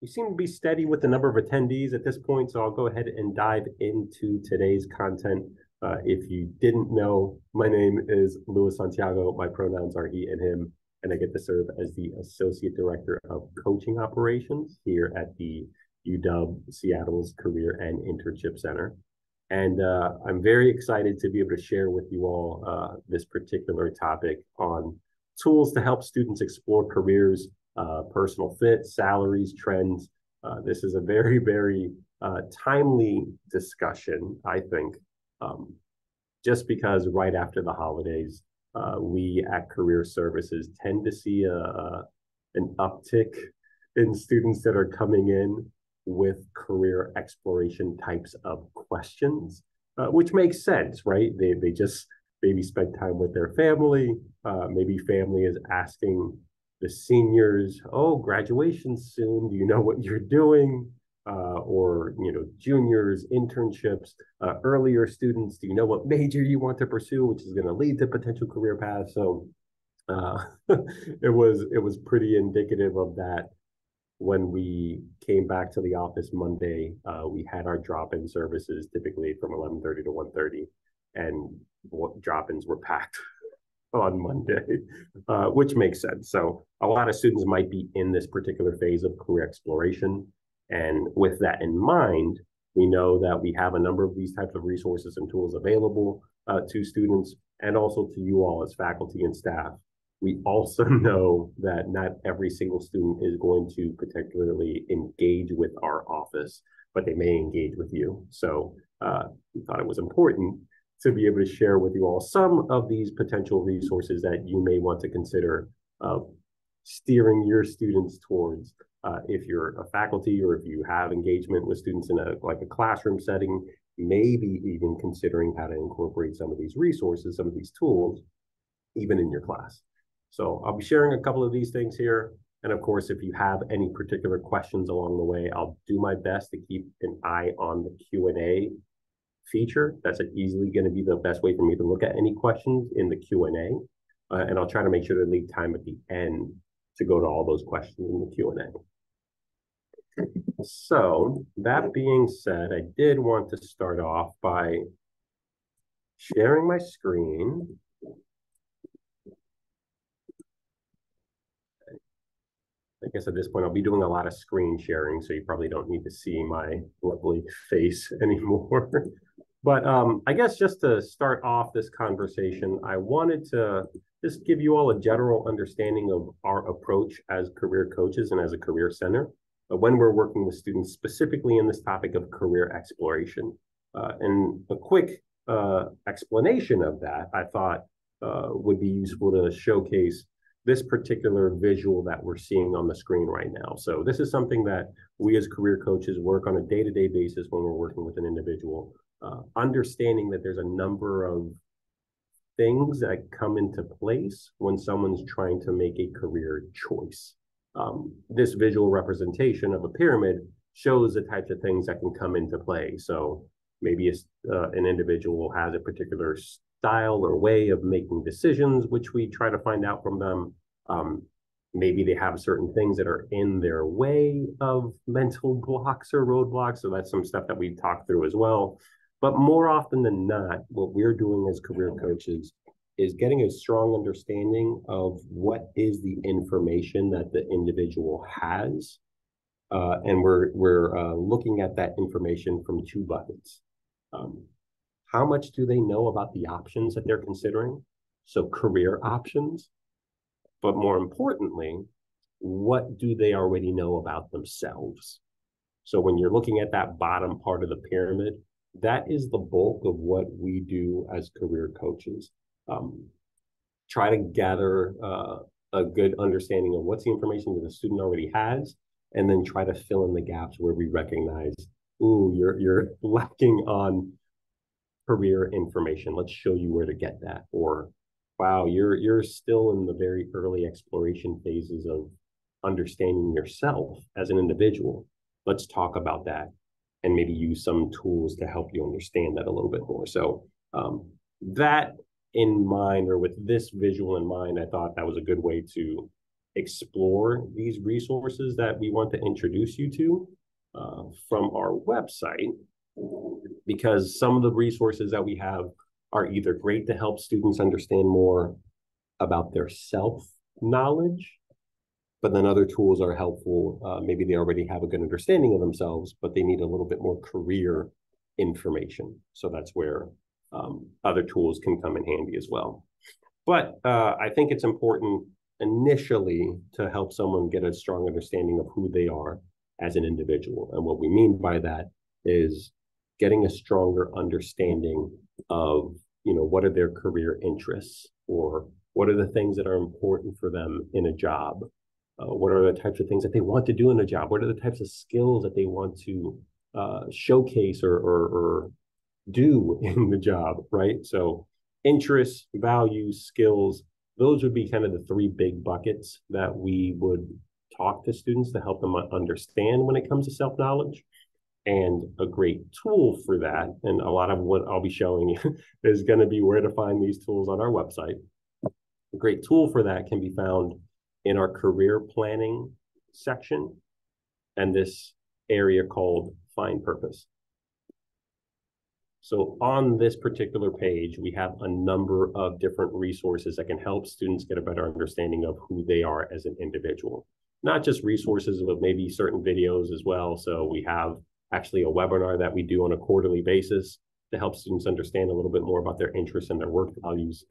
We seem to be steady with the number of attendees at this point, so I'll go ahead and dive into today's content. If you didn't know, my name is Luis Santiago. My pronouns are he and him, and I get to serve as the Associate Director of Coaching Operations here at the UW Seattle's Career and Internship Center. And I'm very excited to be able to share with you all this particular topic on tools to help students explore careers, personal fit, salaries, trends. This is a very, very timely discussion, I think, just because right after the holidays, we at Career Services tend to see an uptick in students that are coming in with career exploration types of questions, which makes sense, right? They just maybe spend time with their family. Maybe family is asking the seniors, oh, graduation's soon. Do you know what you're doing? Or, juniors, internships, earlier students, do you know what major you want to pursue, which is going to lead to potential career paths? So it was pretty indicative of that. When we came back to the office Monday, we had our drop-in services typically from 11:30 to 1:30, and drop-ins were packed on Monday, which makes sense. So a lot of students might be in this particular phase of career exploration. And with that in mind, we know that we have a number of these types of resources and tools available to students and also to you all as faculty and staff. We also know that not every single student is going to particularly engage with our office, but they may engage with you. So we thought it was important to be able to share with you all some of these potential resources that you may want to consider steering your students towards. If you're a faculty or if you have engagement with students in a classroom setting, maybe even considering how to incorporate some of these resources, some of these tools, even in your class. So I'll be sharing a couple of these things here. And of course, if you have any particular questions along the way, I'll do my best to keep an eye on the Q&A feature. That's easily going to be the best way for me to look at any questions in the Q&A. And I'll try to make sure to leave time at the end to go to all those questions in the Q&A. So that being said, I did want to start off by sharing my screen. I guess at this point, I'll be doing a lot of screen sharing, so you probably don't need to see my lovely face anymore. But I guess just to start off this conversation, I wanted to just give you all a general understanding of our approach as career coaches and as a career center when we're working with students specifically in this topic of career exploration. And a quick explanation of that, I thought would be useful to showcase this particular visual that we're seeing on the screen right now. So this is something that we as career coaches work on a day-to-day basis when we're working with an individual, understanding that there's a number of things that come into place when someone's trying to make a career choice. This visual representation of a pyramid shows the types of things that can come into play. So maybe an individual has a particular style or way of making decisions, which we try to find out from them. Maybe they have certain things that are in their way of mental blocks or roadblocks. So that's some stuff that we talk through as well. But more often than not, what we're doing as career coaches is getting a strong understanding of what is the information that the individual has. And we're looking at that information from two buckets. How much do they know about the options that they're considering? So career options, but more importantly, what do they already know about themselves? So when you're looking at that bottom part of the pyramid, that is the bulk of what we do as career coaches. Try to gather a good understanding of what's the information that the student already has, and then try to fill in the gaps where we recognize, ooh, you're lacking on career information. Let's show you where to get that. Or, wow, you're still in the very early exploration phases of understanding yourself as an individual. Let's talk about that and maybe use some tools to help you understand that a little bit more. So that in mind, or with this visual in mind, I thought that was a good way to explore these resources that we want to introduce you to from our website, because some of the resources that we have are either great to help students understand more about their self-knowledge, but then other tools are helpful. Maybe they already have a good understanding of themselves, but they need a little bit more career information. So that's where other tools can come in handy as well. But I think it's important initially to help someone get a strong understanding of who they are as an individual. And what we mean by that is getting a stronger understanding of, what are their career interests, or what are the things that are important for them in a job? What are the types of things that they want to do in a job? What are the types of skills that they want to showcase or do in the job, right? So interests, values, skills, those would be kind of the three big buckets that we would talk to students to help them understand when it comes to self-knowledge. And a great tool for that, and a lot of what I'll be showing you is going to be where to find these tools on our website. A great tool for that can be found in our career planning section and this area called Find Purpose. So on this particular page, we have a number of different resources that can help students get a better understanding of who they are as an individual. Not just resources, but maybe certain videos as well. So we have actually a webinar that we do on a quarterly basis to help students understand a little bit more about their interests and their work values.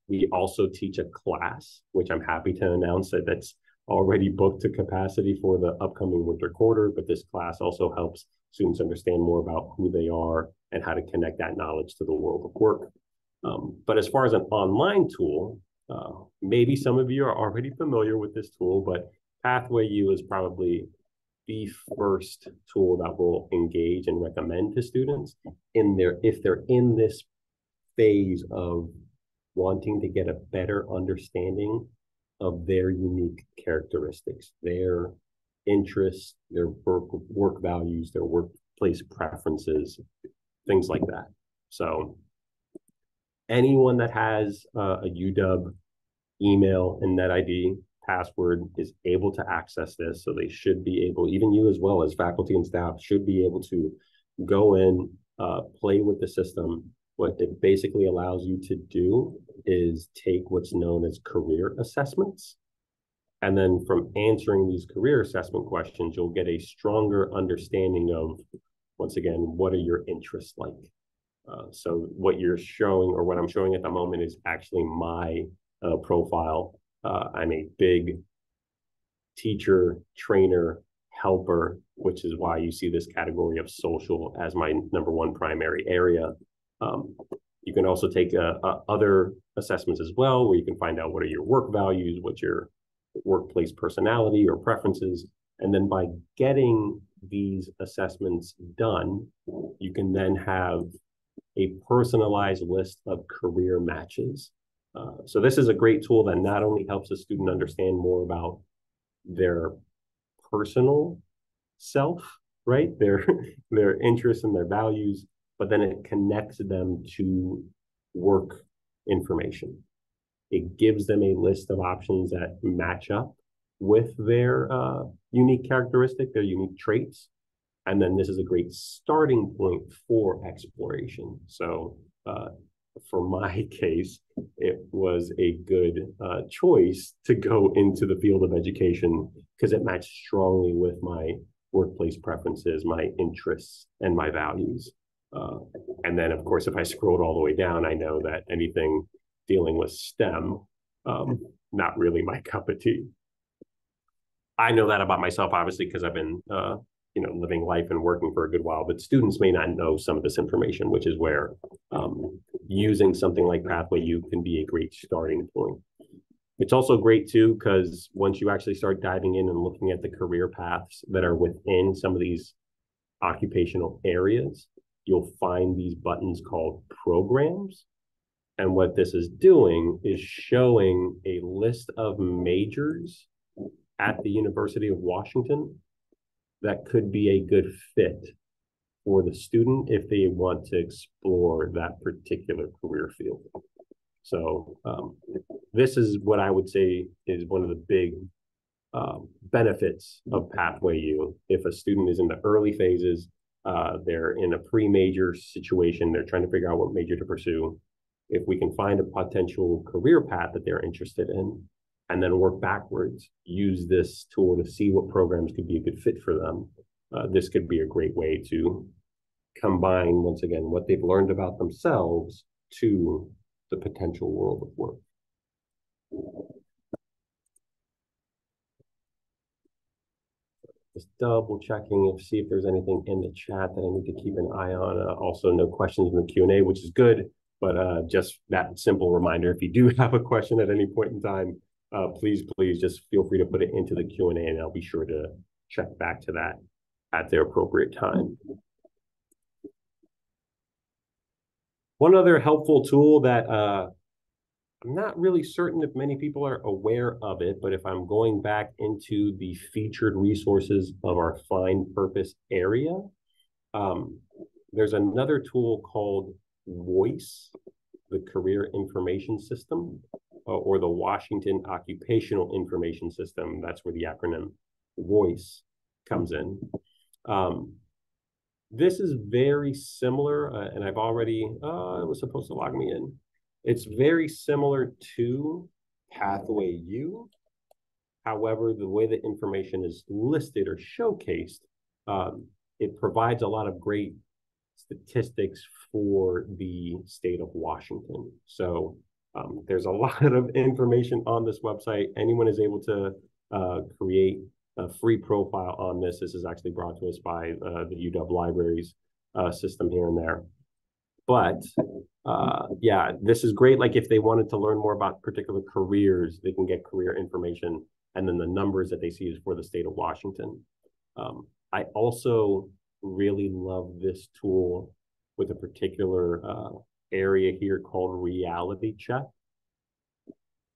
We also teach a class, which I'm happy to announce that's already booked to capacity for the upcoming winter quarter, but this class also helps students understand more about who they are and how to connect that knowledge to the world of work. But as far as an online tool, maybe some of you are already familiar with this tool, but PathwayU is probably the first tool that we'll engage and recommend to students if they're in this phase of wanting to get a better understanding of their unique characteristics, their interests, their work values, their workplace preferences, things like that. So anyone that has a UW email and NetID password is able to access this. So they should be able, even you as well as faculty and staff, should be able to go in, play with the system. What it basically allows you to do is take what's known as career assessments. And then from answering these career assessment questions, you'll get a stronger understanding of, once again, what are your interests like? So what you're showing, or what I'm showing at the moment, is actually my profile. I'm a big teacher, trainer, helper, which is why you see this category of social as my number one primary area. You can also take other assessments as well, where you can find out what are your work values, what's your workplace personality or preferences. And then by getting these assessments done, you can then have a personalized list of career matches. So this is a great tool that not only helps a student understand more about their personal self, right? Their interests and their values, but then it connects them to work information. It gives them a list of options that match up with their unique characteristic, their unique traits. And then this is a great starting point for exploration. So for my case, it was a good choice to go into the field of education because it matched strongly with my workplace preferences, my interests, and my values. And then, of course, if I scrolled all the way down, I know that anything dealing with STEM, not really my cup of tea. I know that about myself, obviously, because I've been living life and working for a good while, but students may not know some of this information, which is where using something like PathwayU can be a great starting point. It's also great too, because once you actually start diving in and looking at the career paths that are within some of these occupational areas, you'll find these buttons called programs. And what this is doing is showing a list of majors at the University of Washington that could be a good fit for the student if they want to explore that particular career field. So this is what I would say is one of the big benefits of Pathway U. If a student is in the early phases, they're in a pre-major situation, they're trying to figure out what major to pursue. If we can find a potential career path that they're interested in, and then work backwards, use this tool to see what programs could be a good fit for them, this could be a great way to combine, once again, what they've learned about themselves to the potential world of work. Just double checking see if there's anything in the chat that I need to keep an eye on. Also, no questions in the Q&A, which is good, but just that simple reminder, if you do have a question at any point in time, please just feel free to put it into the Q&A, and I'll be sure to check back to that at the appropriate time. One other helpful tool that I'm not really certain if many people are aware of it, but if I'm going back into the featured resources of our Find Purpose area, there's another tool called WOICE, the Career Information System, or the Washington Occupational Information System. That's where the acronym WOICE comes in. This is very similar, and I've already, it was supposed to log me in. It's very similar to Pathway U. However, the way the information is listed or showcased, it provides a lot of great statistics for the state of Washington. So there's a lot of information on this website. Anyone is able to create a free profile on this. This is actually brought to us by the UW Libraries system here and there. But yeah, this is great. Like if they wanted to learn more about particular careers, they can get career information, and then the numbers that they see is for the state of Washington. I also really love this tool with a particular area here called Reality Check.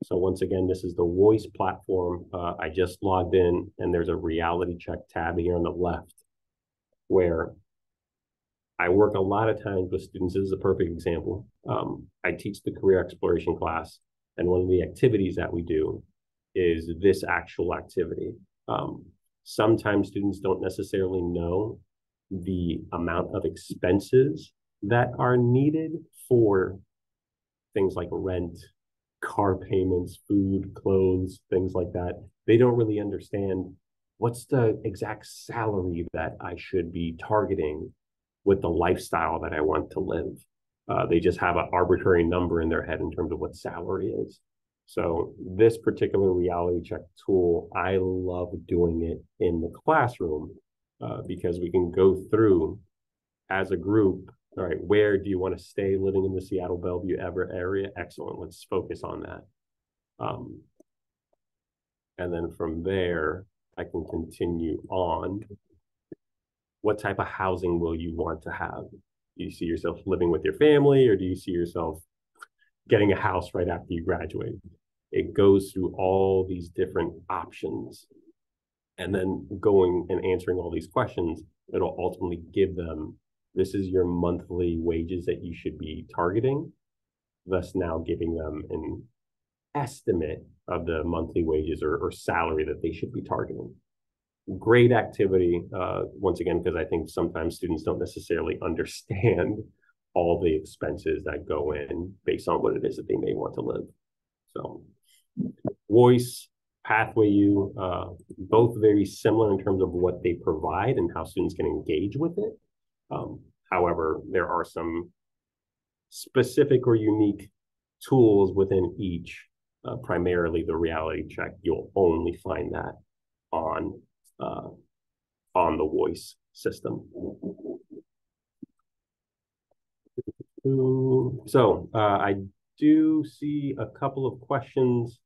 So once again, this is the WOICE platform. I just logged in, and there's a Reality Check tab here on the left where I work a lot of times with students. This is a perfect example. I teach the career exploration class, and one of the activities that we do is this actual activity. Sometimes students don't necessarily know the amount of expenses that are needed for things like rent, car payments, food, clothes, things like that. They don't really understand what's the exact salary that I should be targeting with the lifestyle that I want to live. They just have an arbitrary number in their head in terms of what salary is. So this particular Reality Check tool, I love doing it in the classroom because we can go through as a group. All right, where do you want to stay living in the Seattle, Bellevue, Everett area? Excellent, let's focus on that. And then from there, I can continue on. What type of housing will you want to have? Do you see yourself living with your family, or do you see yourself getting a house right after you graduate? It goes through all these different options. And then going and answering all these questions, it'll ultimately give them, this is your monthly wages that you should be targeting, thus now giving them an estimate of the monthly wages or salary that they should be targeting. Great activity, once again, because I think sometimes students don't necessarily understand all the expenses that go in based on what it is that they may want to live. So WOICE, Pathway U, both very similar in terms of what they provide and how students can engage with it. However, there are some specific or unique tools within each. Primarily the Reality Check, you'll only find that on the WOICE system. So I do see a couple of questions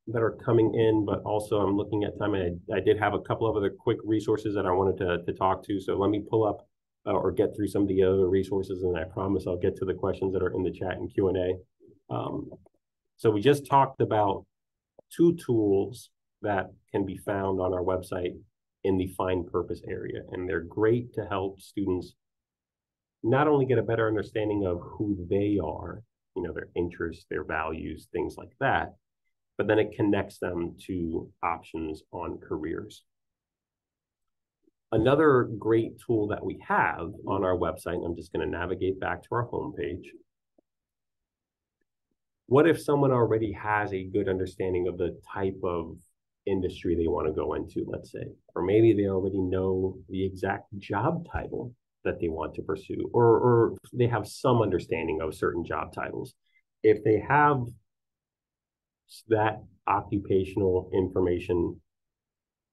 that are coming in, but also I'm looking at time, and I did have a couple of other quick resources that I wanted to talk to. So let me pull up or get through some of the other resources, and I promise I'll get to the questions that are in the chat and Q&A. So we just talked about two tools that can be found on our website in the Find Purpose area, and they're great to help students not only get a better understanding of who they are, their interests, their values, things like that. But then it connects them to options on careers. Another great tool that we have on our website, and I'm just going to navigate back to our homepage. What if someone already has a good understanding of the type of industry they want to go into, let's say, or maybe they already know the exact job title that they want to pursue, or they have some understanding of certain job titles. If they have that occupational information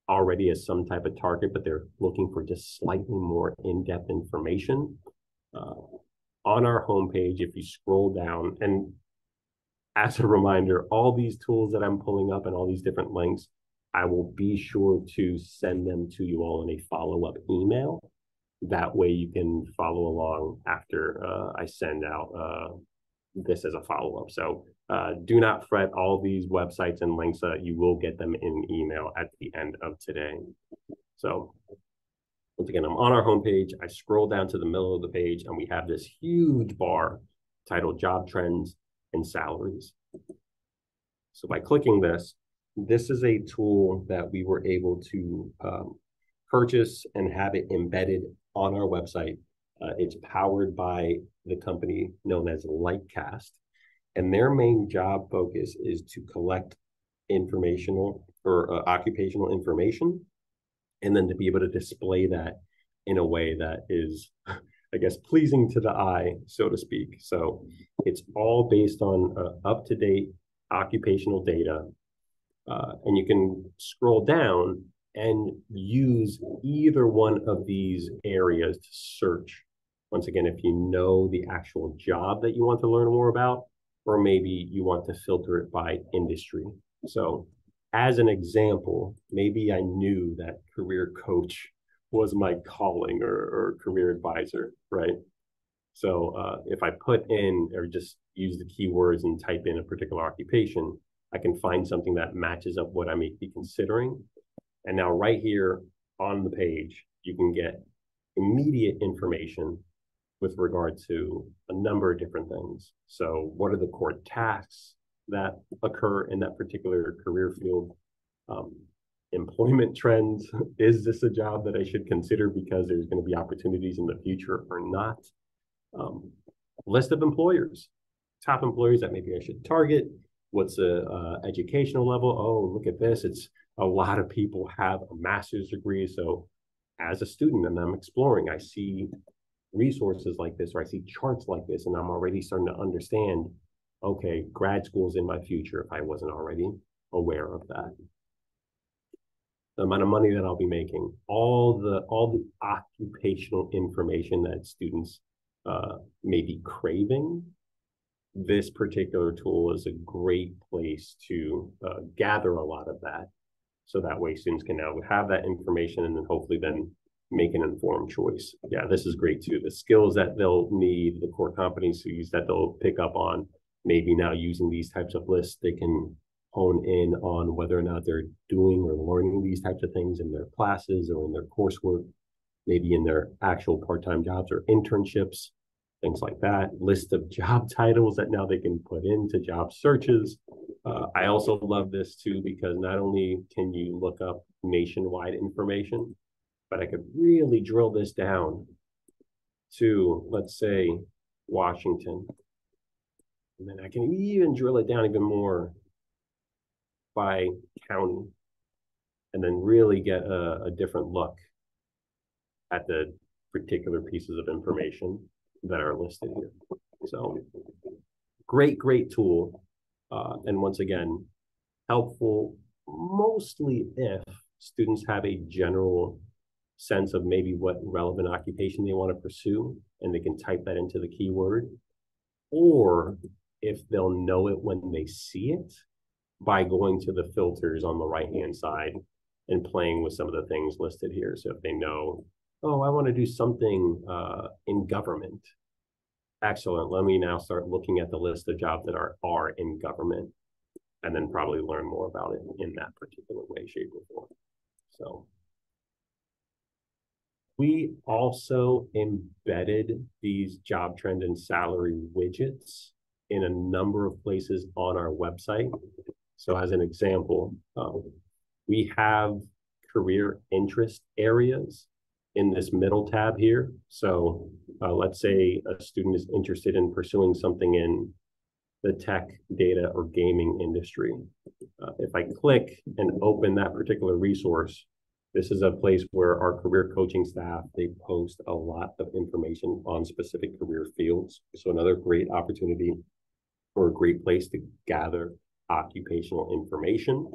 already as some type of target, but they're looking for just slightly more in-depth information, on our homepage, if you scroll down, and as a reminder, all these tools that I'm pulling up and all these different links, I will be sure to send them to you all in a follow-up email. That way you can follow along after I send out this as a follow-up. So do not fret, all these websites and links, you will get them in email at the end of today. So once again, I'm on our homepage. I scroll down to the middle of the page and we have this huge bar titled Job Trends and Salaries. So by clicking this, this is a tool that we were able to purchase and have it embedded on our website. It's powered by the company known as Lightcast, and their main job focus is to collect informational or occupational information, and then to be able to display that in a way that is, I guess, pleasing to the eye, so to speak. So it's all based on up-to-date occupational data, and you can scroll down and use either one of these areas to search. Once again, if you know the actual job that you want to learn more about, or maybe you want to filter it by industry. So as an example, maybe I knew that career coach was my calling, or career advisor, right? So if I put in, or just use the keywords and type in a particular occupation, I can find something that matches up what I may be considering. And now right here on the page, you can get immediate information with regard to a number of different things. So what are the core tasks that occur in that particular career field? Employment trends. Is this a job that I should consider because there's going to be opportunities in the future or not? List of employers, top employers that maybe I should target. What's the educational level? Oh, look at this. It's a lot of people have a master's degree. So as a student and I'm exploring, I see resources like this, or I see charts like this, and I'm already starting to understand, okay, grad school is in my future if I wasn't already aware of that. The amount of money that I'll be making, all the occupational information that students may be craving. This particular tool is a great place to gather a lot of that. So that way students can now have that information and then hopefully then make an informed choice. Yeah, this is great too. The skills that they'll need, the core competencies that they'll pick up on, maybe now using these types of lists, they can hone in on whether or not they're doing or learning these types of things in their classes or in their coursework, maybe in their actual part-time jobs or internships, things like that. List of job titles that now they can put into job searches. I also love this too, because not only can you look up nationwide information, but I could really drill this down to, let's say, Washington. And then I can even drill it down even more by county, and then really get a different look at the particular pieces of information that are listed here. So great tool. And once again, helpful mostly if students have a general sense of maybe what relevant occupation they want to pursue, and they can type that into the keyword, or if they'll know it when they see it by going to the filters on the right-hand side and playing with some of the things listed here. So if they know, oh, I want to do something in government, excellent. Let me now start looking at the list of jobs that are in government, and then probably learn more about it in that particular way, shape, or form. So we also embedded these job trend and salary widgets in a number of places on our website. So as an example, we have career interest areas in this middle tab here. So let's say a student is interested in pursuing something in the tech, data, or gaming industry. If I click and open that particular resource, this is a place where our career coaching staff, they post a lot of information on specific career fields. So another great opportunity or a great place to gather occupational information.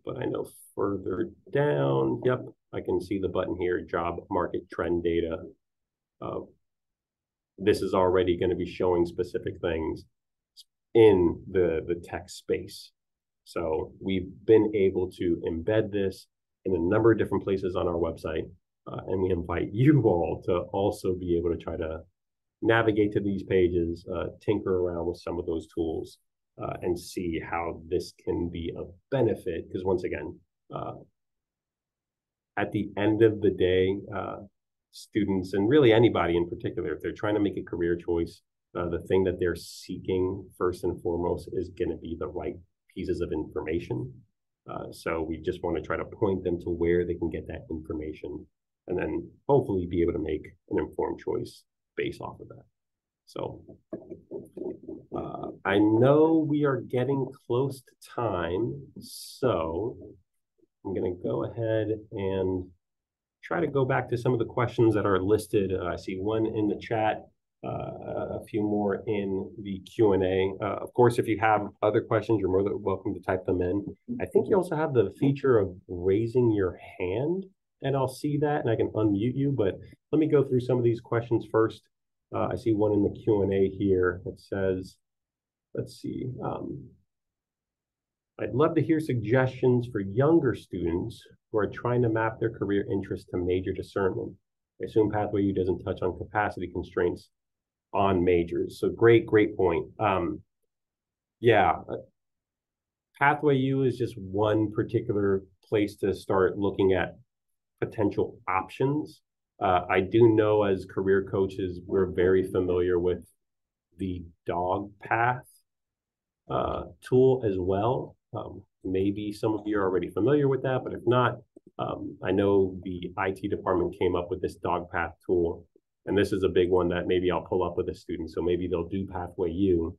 But I know further down, yep, I can see the button here, job market trend data. This is already going to be showing specific things in the tech space. So we've been able to embed this in a number of different places on our website. And we invite you all to also be able to try to navigate to these pages, tinker around with some of those tools, and see how this can be a benefit. Because once again, at the end of the day, students, and really anybody in particular, if they're trying to make a career choice, the thing that they're seeking first and foremost is going to be the right pieces of information. So we just want to try to point them to where they can get that information and then hopefully be able to make an informed choice based off of that. So I know we are getting close to time, so I'm going to go ahead and try to go back to some of the questions that are listed. I see one in the chat, a few more in the Q&A. Of course, if you have other questions, you're more than welcome to type them in. I think you also have the feature of raising your hand, and I'll see that and I can unmute you, but let me go through some of these questions first. I see one in the Q&A here that says, let's see, I'd love to hear suggestions for younger students who are trying to map their career interest to major discernment. I assume Pathway U doesn't touch on capacity constraints on majors. So great point. Yeah, Pathway U is just one particular place to start looking at potential options. I do know as career coaches, we're very familiar with the Dog Path tool as well. Maybe some of you are already familiar with that, but if not, I know the IT department came up with this Dog Path tool, and this is a big one that maybe I'll pull up with a student. So maybe they'll do Pathway U.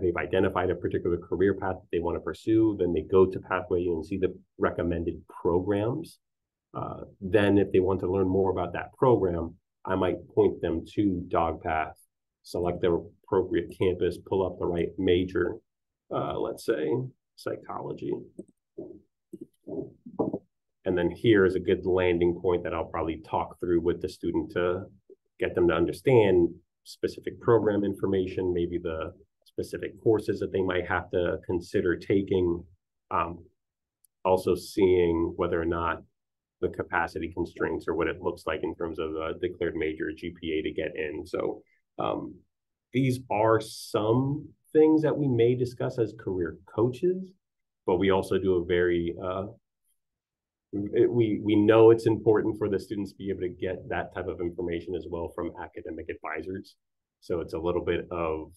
They've identified a particular career path that they want to pursue. Then they go to Pathway U and see the recommended programs. Then if they want to learn more about that program, I might point them to Dog Path, select their appropriate campus, pull up the right major, let's say psychology. And then here is a good landing point that I'll probably talk through with the student to get them to understand specific program information, maybe the specific courses that they might have to consider taking. Also seeing whether or not the capacity constraints or what it looks like in terms of a declared major GPA to get in. So these are some things that we may discuss as career coaches, but we also do a very, we know it's important for the students to be able to get that type of information as well from academic advisors. So it's a little bit of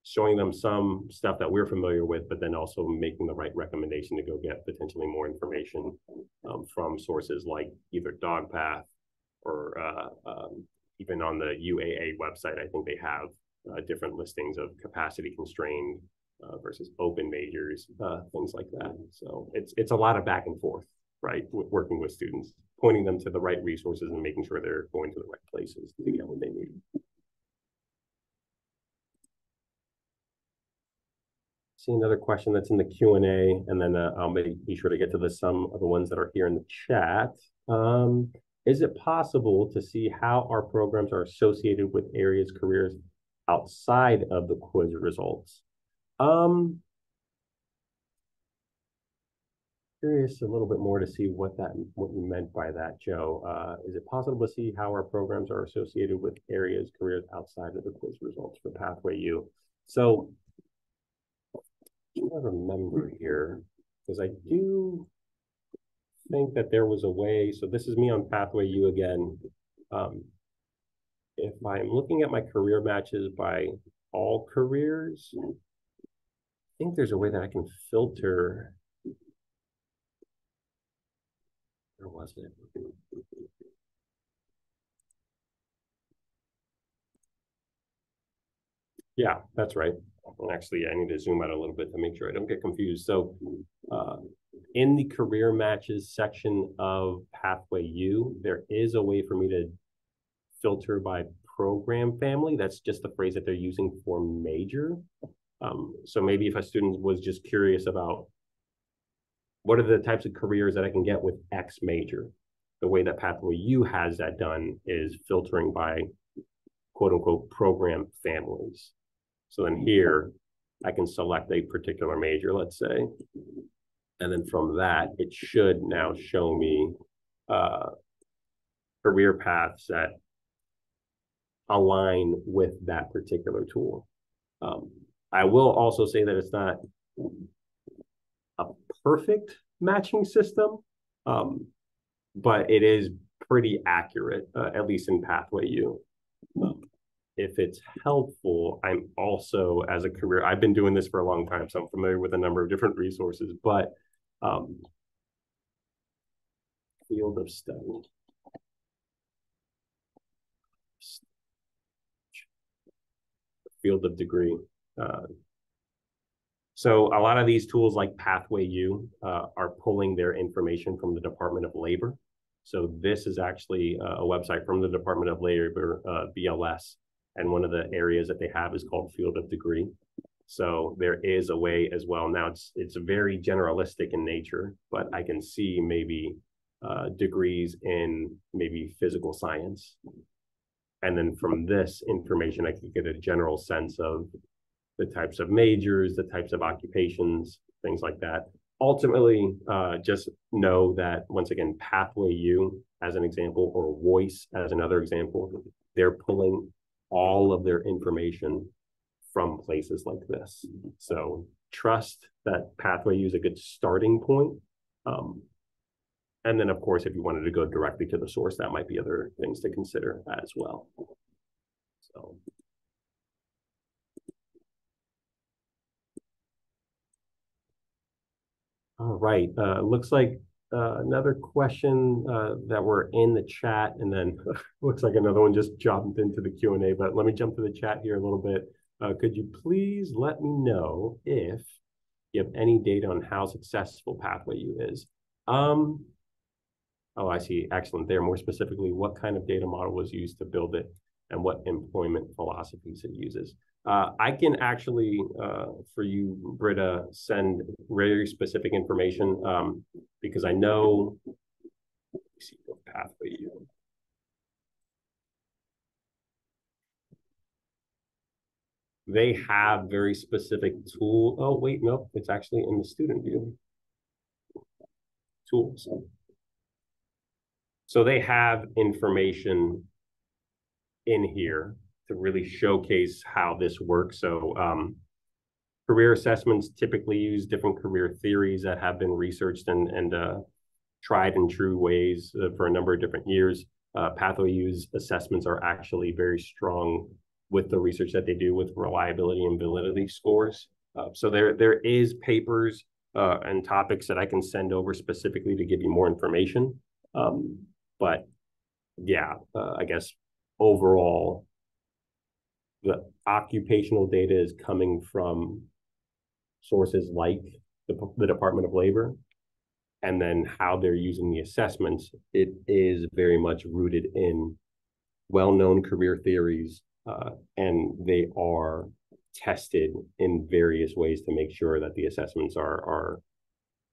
showing them some stuff that we're familiar with, but then also making the right recommendation to go get potentially more information from sources like either Dog Path or even on the UAA website. I think they have different listings of capacity constrained versus open majors, things like that. So it's a lot of back and forth, right? Working with students, pointing them to the right resources and making sure they're going to the right places to get what they need. See another question that's in the Q&A, and then I'll be sure to get to some of the ones that are here in the chat. Is it possible to see how our programs are associated with areas, careers outside of the quiz results? Curious a little bit more to see what you meant by that, Joe. Is it possible to see how our programs are associated with areas, careers outside of the quiz results for Pathway U? So I remember here, because I do think that there was a way. So this is me on Pathway U again. If I'm looking at my career matches by all careers. I think there's a way that I can filter. Where was it? Yeah, that's right. Actually, I need to zoom out a little bit to make sure I don't get confused. So in the career matches section of Pathway U, there is a way for me to filter by program family. That's just the phrase that they're using for major. So maybe if a student was just curious about what are the types of careers that I can get with X major, the way that Pathway U has that done is filtering by quote unquote program families. So then here, I can select a particular major, let's say, and then from that, it should now show me career paths that align with that particular tool. I will also say that it's not a perfect matching system, but it is pretty accurate, at least in Pathway U. If it's helpful, I'm also, as a career, I've been doing this for a long time, so I'm familiar with a number of different resources, but field of study. Field of degree. So a lot of these tools like Pathway U are pulling their information from the Department of Labor. So this is actually a website from the Department of Labor, BLS, and one of the areas that they have is called Field of Degree. So there is a way as well. Now it's very generalistic in nature, but I can see maybe degrees in maybe physical science. And then from this information, I can get a general sense of the types of majors, the types of occupations, things like that. Ultimately, just know that, once again, Pathway U as an example, or Voice as another example, they're pulling all of their information from places like this. So trust that Pathway U is a good starting point. And then, of course, if you wanted to go directly to the source, that might be other things to consider as well. So. All right. Looks like another question that were in the chat, and then looks like another one just jumped into the Q&A, but let me jump to the chat here a little bit. Could you please let me know if you have any data on how successful Pathway U is? Oh, I see. Excellent. There, more specifically, what kind of data model was used to build it and what employment philosophies it uses? I can actually, for you, Britta, send very specific information because I know, let me see what Pathway U. They have very specific tool. Oh, wait, no, it's actually in the student view. Tools. So they have information in here to really showcase how this works. So career assessments typically use different career theories that have been researched and tried and true ways for a number of different years. Pathway U's assessments are actually very strong with the research that they do with reliability and validity scores. So there is papers and topics that I can send over specifically to give you more information. But yeah, I guess overall, the occupational data is coming from sources like the Department of Labor, and then how they're using the assessments, it is very much rooted in well-known career theories, and they are tested in various ways to make sure that the assessments are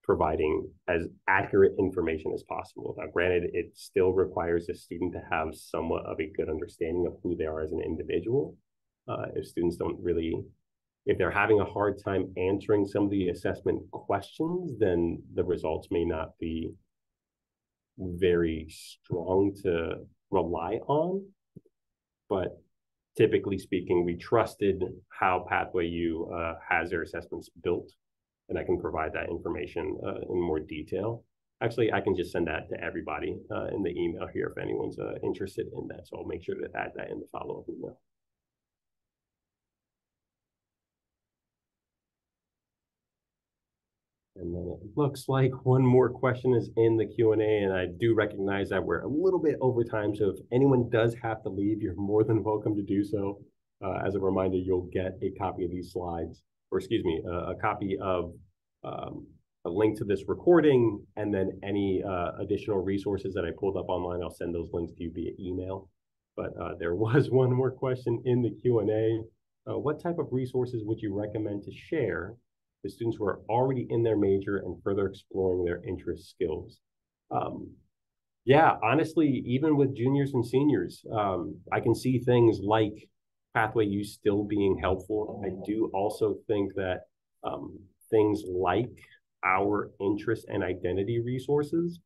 providing as accurate information as possible. Now, granted, it still requires the student to have somewhat of a good understanding of who they are as an individual. If students don't really, if they're having a hard time answering some of the assessment questions, then the results may not be very strong to rely on. But typically speaking, we trusted how Pathway U has their assessments built, and I can provide that information in more detail. Actually, I can just send that to everybody in the email here if anyone's interested in that. So I'll make sure to add that in the follow-up email. And then it looks like one more question is in the Q&A, and I do recognize that we're a little bit over time. So if anyone does have to leave, you're more than welcome to do so. As a reminder, you'll get a copy of these slides, or excuse me, a copy of a link to this recording, and then any additional resources that I pulled up online, I'll send those links to you via email. But there was one more question in the Q&A. What type of resources would you recommend to share to students who are already in their major and further exploring their interest skills? Yeah, honestly, even with juniors and seniors, I can see things like Pathway U still being helpful. I do also think that things like our interest and identity resources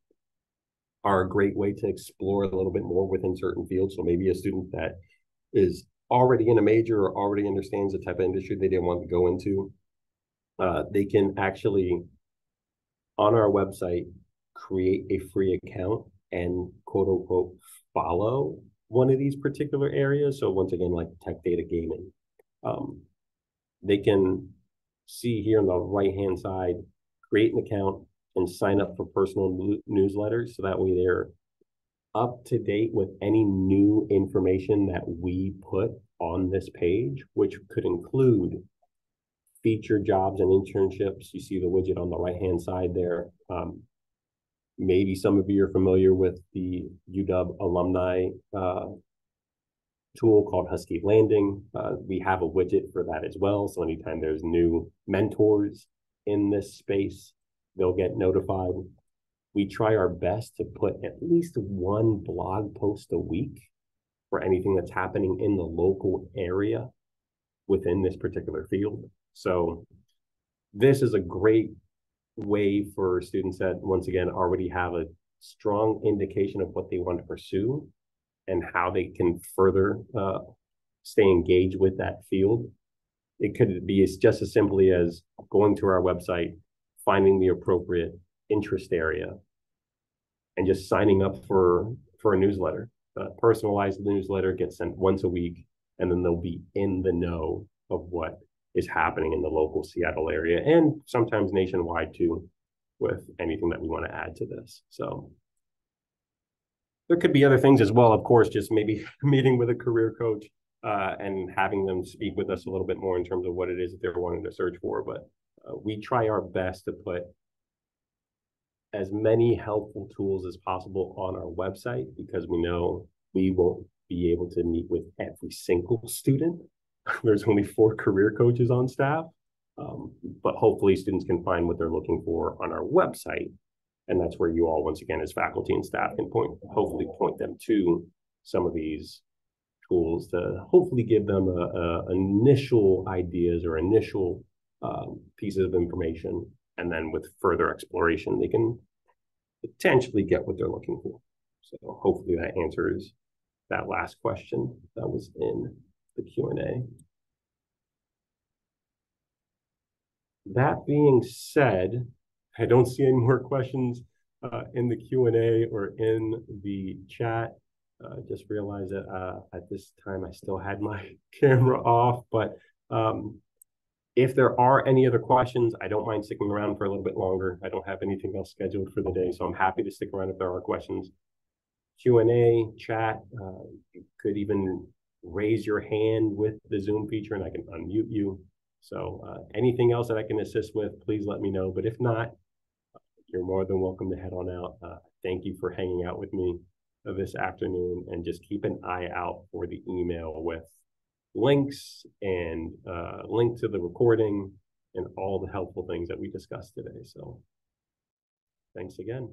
are a great way to explore a little bit more within certain fields. So maybe a student that is already in a major or already understands the type of industry they didn't want to go into, they can actually, on our website, create a free account and quote unquote follow one of these particular areas. So once again, like tech, data, gaming, they can see here on the right-hand side, create an account and sign up for personal newsletters. So that way they're up to date with any new information that we put on this page, which could include featured jobs and internships. You see the widget on the right-hand side there. Maybe some of you are familiar with the UW alumni tool called Husky Landing. We have a widget for that as well. So anytime there's new mentors in this space, they'll get notified. We try our best to put at least one blog post a week for anything that's happening in the local area within this particular field. So this is a great way for students that, once again, already have a strong indication of what they want to pursue and how they can further stay engaged with that field. It could be just as simply as going to our website, finding the appropriate interest area, and just signing up for a newsletter. A personalized newsletter gets sent once a week, and then they'll be in the know of what is happening in the local Seattle area, and sometimes nationwide too, with anything that we want to add to this. So there could be other things as well, of course, just maybe meeting with a career coach and having them speak with us a little bit more in terms of what it is that they're wanting to search for. But we try our best to put as many helpful tools as possible on our website, because we know we won't be able to meet with every single student. There's only 4 career coaches on staff, but hopefully students can find what they're looking for on our website. And that's where you all, once again, as faculty and staff, can hopefully point them to some of these tools to hopefully give them initial ideas or initial pieces of information. And then with further exploration, they can potentially get what they're looking for. So hopefully that answers that last question that was in the Q&A. That being said, I don't see any more questions in the Q&A or in the chat. Just realized that at this time I still had my camera off, but if there are any other questions, I don't mind sticking around for a little bit longer. I don't have anything else scheduled for the day, so I'm happy to stick around if there are questions. Q&A, chat, you could even raise your hand with the Zoom feature and I can unmute you. So anything else that I can assist with, please let me know. But if not, you're more than welcome to head on out. Thank you for hanging out with me this afternoon, and just keep an eye out for the email with links and link to the recording and all the helpful things that we discussed today. So thanks again.